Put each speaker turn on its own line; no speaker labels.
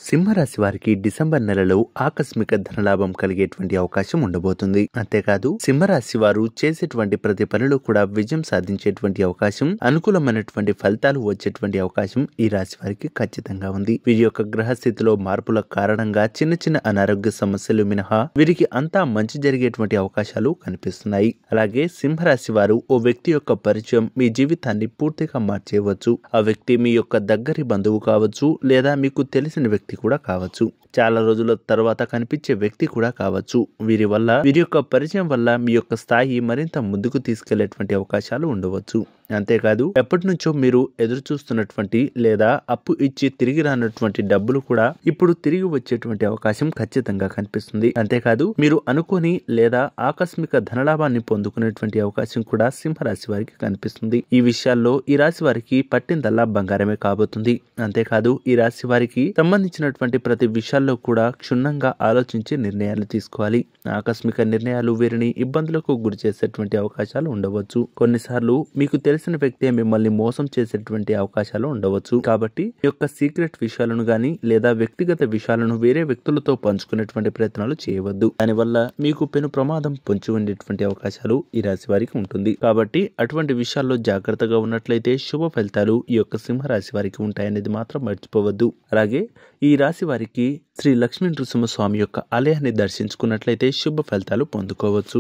సింహరాశి వారికి డిసెంబర్ నెలలో ఆకస్మిక ధనలాభం కలిగేటువంటి అవకాశం ఉండబోతుంది. అంతేకాదు సింహరాశి వారు చేసేటువంటి ప్రతి పనిలో కూడా విజయం సాధించేటువంటి అవకాశం, అనుకూలమైనటువంటి ఫలితాలు వచ్చేటువంటి అవకాశం ఈ రాశి వారికి ఖచ్చితంగా ఉంది. వీరి యొక్క గ్రహస్థితిలో మార్పుల కారణంగా చిన్న చిన్న అనారోగ్య సమస్యలు మినహా వీరికి అంతా మంచి జరిగేటువంటి అవకాశాలు కనిపిస్తున్నాయి. అలాగే సింహరాశి వారు ఓ వ్యక్తి యొక్క పరిచయం మీ జీవితాన్ని పూర్తిగా మార్చేయవచ్చు. ఆ వ్యక్తి మీ యొక్క దగ్గరి బంధువు కావచ్చు, లేదా మీకు తెలిసిన వ్యక్తి కూడా కావచ్చు. చాలా రోజుల తర్వాత కనిపించే వ్యక్తి కూడా కావచ్చు. వీరి యొక్క పరిచయం వల్ల మీ యొక్క స్థాయి మరింత ముందుకు తీసుకెళ్లేటువంటి అవకాశాలు ఉండవచ్చు. అంతేకాదు ఎప్పటి నుంచో మీరు ఎదురు చూస్తున్నటువంటి లేదా అప్పు ఇచ్చి తిరిగి రానటువంటి డబ్బులు కూడా ఇప్పుడు తిరిగి వచ్చేటువంటి అవకాశం ఖచ్చితంగా కనిపిస్తుంది. అంతేకాదు మీరు అనుకోని లేదా ఆకస్మిక ధనలాభాన్ని పొందుకునేటువంటి అవకాశం కూడా సింహరాశి వారికి కనిపిస్తుంది. ఈ విషయాల్లో ఈ రాశి వారికి పట్టిందల్లా బంగారమే కాబోతుంది. అంతేకాదు ఈ రాశి వారికి సంబంధించినటువంటి ప్రతి విషయాల్లో కూడా క్షుణ్ణంగా ఆలోచించి నిర్ణయాలు తీసుకోవాలి. ఆకస్మిక నిర్ణయాలు వీరిని ఇబ్బందులకు గురి చేసేటువంటి అవకాశాలు ఉండవచ్చు. కొన్నిసార్లు మీకు తెలిసిన వ్యక్తే మిమ్మల్ని మోసం చేసేటువంటి అవకాశాలు ఉండవచ్చు. కాబట్టి ఈ యొక్క సీక్రెట్ విషయాలను గాని లేదా వ్యక్తిగత విషయాలను వేరే వ్యక్తులతో పంచుకునేటువంటి ప్రయత్నాలు చేయవద్దు. దానివల్ల మీకు పెను ప్రమాదం పొంచి ఉండేటువంటి అవకాశాలు ఈ రాశి వారికి ఉంటుంది. కాబట్టి అటువంటి విషయాల్లో జాగ్రత్తగా ఉన్నట్లయితే శుభ ఫలితాలు ఈ యొక్క సింహరాశి వారికి ఉంటాయనేది మాత్రం మర్చిపోవద్దు. అలాగే ఈ రాశి వారికి శ్రీ లక్ష్మీ నృసింహస్వామి యొక్క ఆలయాన్ని దర్శించుకున్నట్లయితే శుభ ఫలితాలు పొందుకోవచ్చు.